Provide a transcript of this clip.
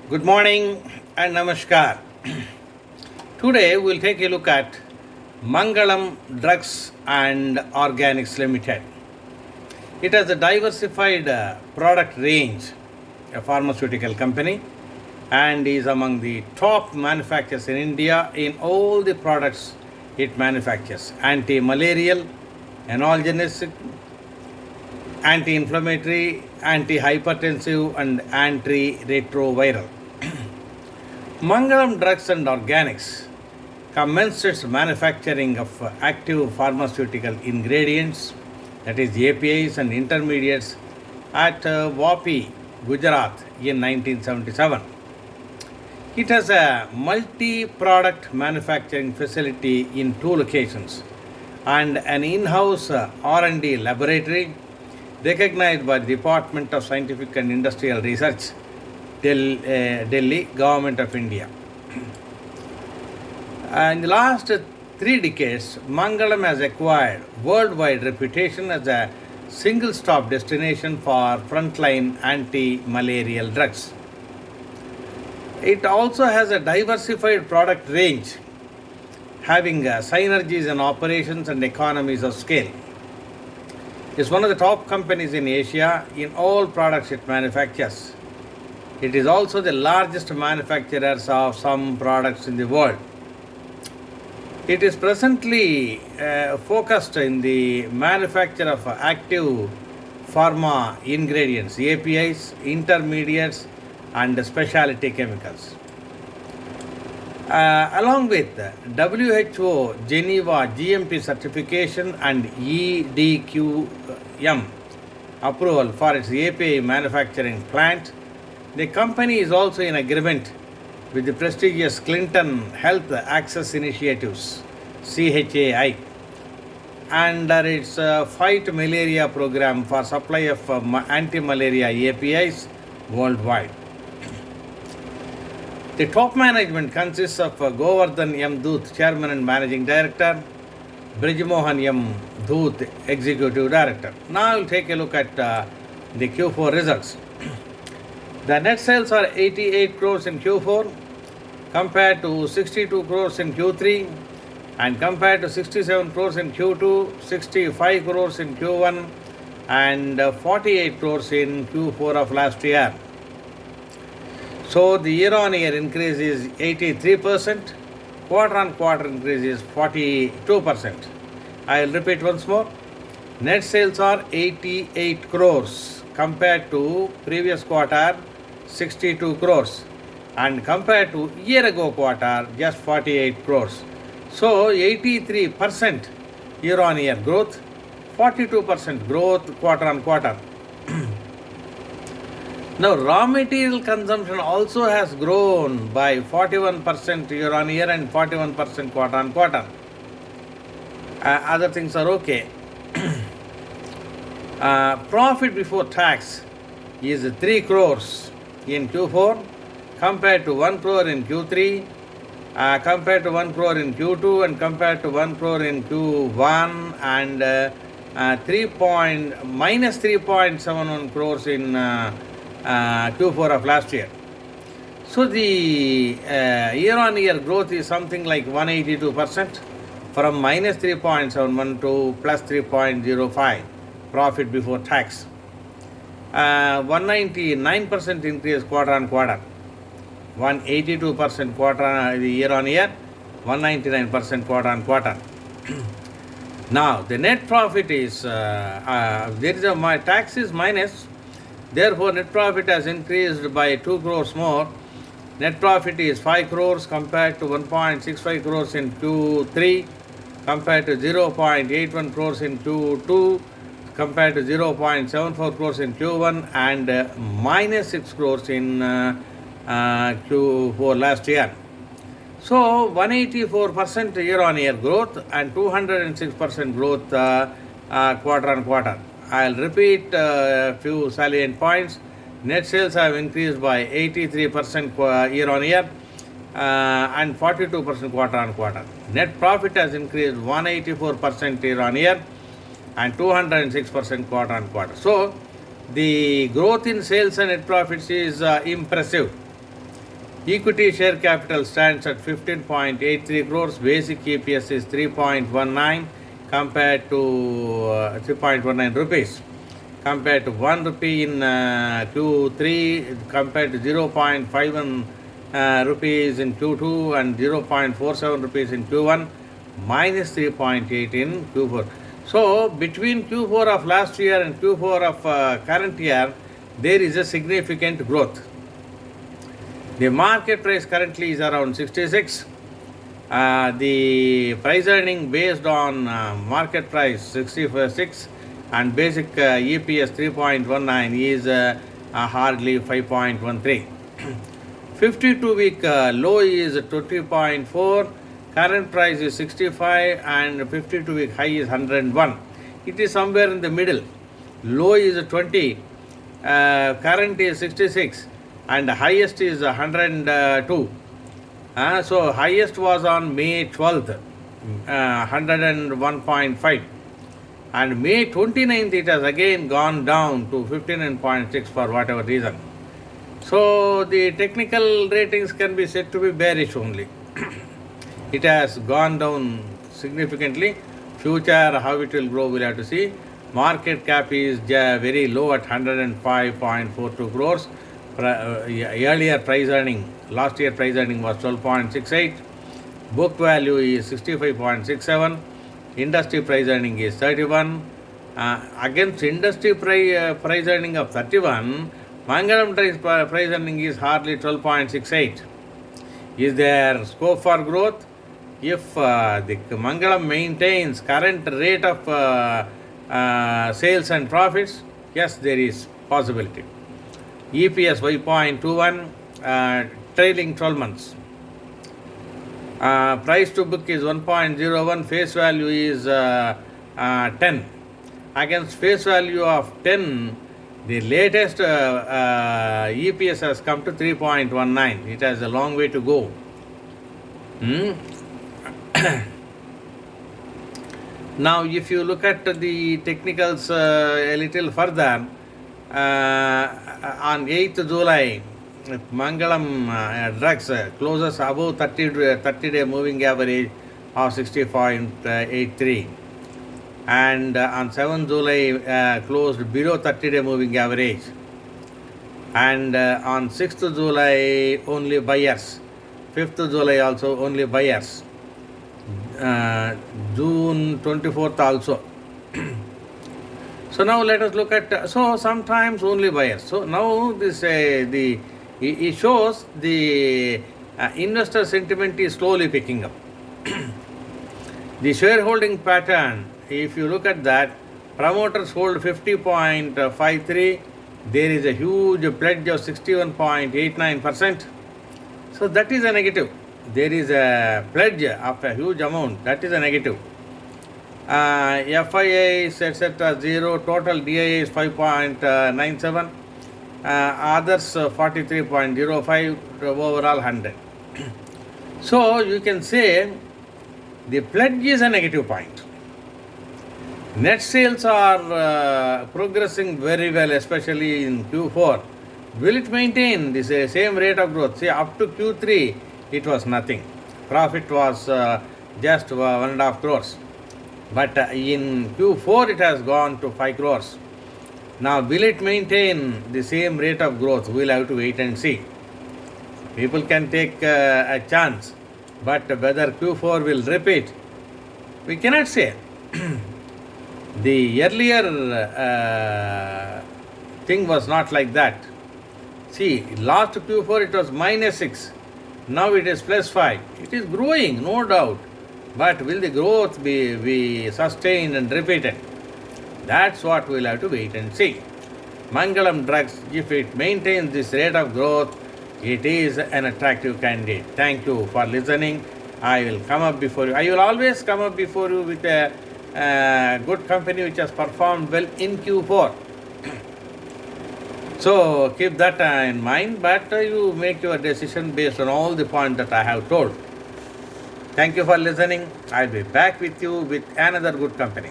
Good morning and namaskar. Today we'll take a look at Mangalam Drugs and Organics Limited. It has a diversified product range, a pharmaceutical company, and is among the top manufacturers in India in all the products it manufactures: anti-malarial, analgesic, anti-inflammatory, anti-hypertensive, and antiretroviral. Mangalam Drugs and Organics commenced its manufacturing of active pharmaceutical ingredients, that is APIs and intermediates, at Vapi, Gujarat in 1977. It has a multi-product manufacturing facility in two locations and an in-house R&D laboratory recognized by the Department of Scientific and Industrial Research, Delhi, Government of India. In the last 3 decades, Mangalam has acquired worldwide reputation as a single-stop destination for frontline anti-malarial drugs. It also has a diversified product range, having synergies in operations and economies of scale. It's one of the top companies in Asia in all products it manufactures. It is also the largest manufacturer of some products in the world. It is presently focused in the manufacture of active pharma ingredients, APIs, intermediates, and specialty chemicals. Along with WHO Geneva GMP certification and EDQM approval for its API manufacturing plant, the company is also in agreement with the prestigious Clinton Health Access Initiatives, CHAI, under its Fight Malaria program for supply of anti-malaria APIs worldwide. The top management consists of Govardhan M. Dhoot, Chairman and Managing Director, Brijmohan M. Dhoot, Executive Director. Now we'll take a look at the Q4 results. The net sales are 88 crores in Q4 compared to 62 crores in Q3 and compared to 67 crores in Q2, 65 crores in Q1 and 48 crores in Q4 of last year. So the year-on-year increase is 83%, quarter-on-quarter increase is 42%. I will repeat once more. Net sales are 88 crores compared to previous quarter 62 crores and compared to year ago quarter just 48 crores. So 83% year-on-year growth, 42% growth quarter-on-quarter. Now, raw material consumption also has grown by 41% year-on-year and 41% quarter-on-quarter. Other things are okay. Profit before tax is 3 crores in Q4 compared to 1 crore in Q3, compared to 1 crore in Q2 and compared to 1 crore in Q1 and minus 3.71 crores in Q4 of last year. So the year-on-year growth is something like 182% from minus 3.71 to plus 3.05 profit before tax. 199% increase quarter-on-quarter, 182% year-on-year, 199% quarter-on-quarter. Now the net profit is my tax is minus. Therefore, net profit has increased by 2 crores more. Net profit is 5 crores compared to 1.65 crores in Q3, compared to 0.81 crores in Q2, compared to 0.74 crores in Q1 and minus 6 crores in Q4 last year. So 184% year-on-year growth and 206% growth quarter-on-quarter. I'll repeat a few salient points. Net sales have increased by 83% year-on-year and 42% quarter-on-quarter. Net profit has increased 184% year-on-year and 206% quarter-on-quarter. So the growth in sales and net profits is impressive. Equity share capital stands at 15.83 crores. Basic EPS is 3.19 compared to 3.19 rupees, compared to 1 rupee in Q3, compared to 0.51 rupees in Q2 and 0.47 rupees in Q1, minus 3.8 in Q4. So between Q4 of last year and Q4 of current year, there is a significant growth. The market price currently is around 66. The price earning based on market price 66 and basic EPS 3.19 is hardly 5.13. 52-week low is 20.4, current price is 65 and 52-week high is 101. It is somewhere in the middle. Low is 20, current is 66 and highest is 102. So highest was on May 12th, 101.5, and May 29th it has again gone down to 59.6 for whatever reason. So the technical ratings can be said to be bearish only. It has gone down significantly. Future, how it will grow, we'll have to see. Market cap is very low at 105.42 crores. Earlier price earning, last year price earning was 12.68. Book value is 65.67. Industry price earning is 31. Against industry price earning of 31, Mangalam price earning is hardly 12.68. Is there scope for growth? If the Mangalam maintains current rate of sales and profits, yes, there is possibility. EPS 5.21, trailing 12 months. Price to book is 1.01, face value is 10. Against face value of 10, the latest EPS has come to 3.19. It has a long way to go. Now, if you look at the technicals a little further, on 8th July, Mangalam Drugs closes above 30-day moving average of 60.83, and on 7th July closed below 30-day moving average, and on 6th July only buyers, 5th July also only buyers, June 24th also. So now let us look at, so sometimes only buyers. So now this it shows the investor sentiment is slowly picking up. The shareholding pattern, if you look at that, promoters hold 50.53, there is a huge pledge of 61.89%. So that is a negative. There is a pledge of a huge amount, that is a negative. FII is set at 0, total DII is 5.97, others 43.05, overall 100. So you can say the pledge is a negative point. Net sales are progressing very well, especially in Q4. Will it maintain this same rate of growth? See, up to Q3 it was nothing. Profit was just 1.5 crores. But in Q4 it has gone to 5 crores. Now will it maintain the same rate of growth? We'll have to wait and see. People can take a chance, but whether Q4 will repeat, we cannot say. The earlier thing was not like that. See, last Q4 it was -6, now it is +5. It is growing, no doubt. But will the growth be sustained and repeated? That's what we'll have to wait and see. Mangalam Drugs, if it maintains this rate of growth, it is an attractive candidate. Thank you for listening. I will come up before you. I will always come up before you with a good company which has performed well in Q4. So keep that in mind, but you make your decision based on all the points that I have told. Thank you for listening. I'll be back with you with another good company.